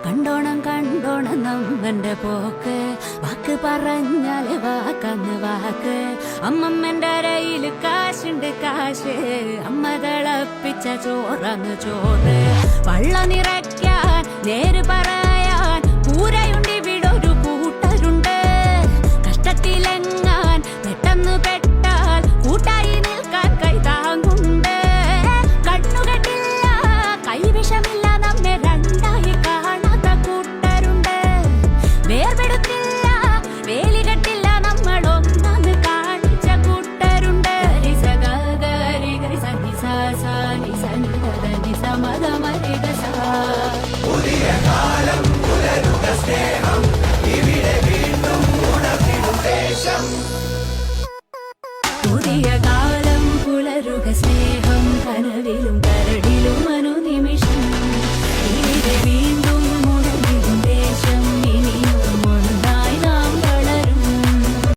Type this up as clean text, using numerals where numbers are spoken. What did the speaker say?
കണ്ടോണം കണ്ടോണം നമ്മന്റെ പോക്ക് വാക്ക് പറഞ്ഞാല് വാക്കന്ന് വാക്ക് അമ്മമ്മന്റെ അരയില് കാശുണ്ട് കാശ് അമ്മ തിളപ്പിച്ച ചോറന്ന് ചോറ് വള്ള നിറയ്ക്കാൻ നേര്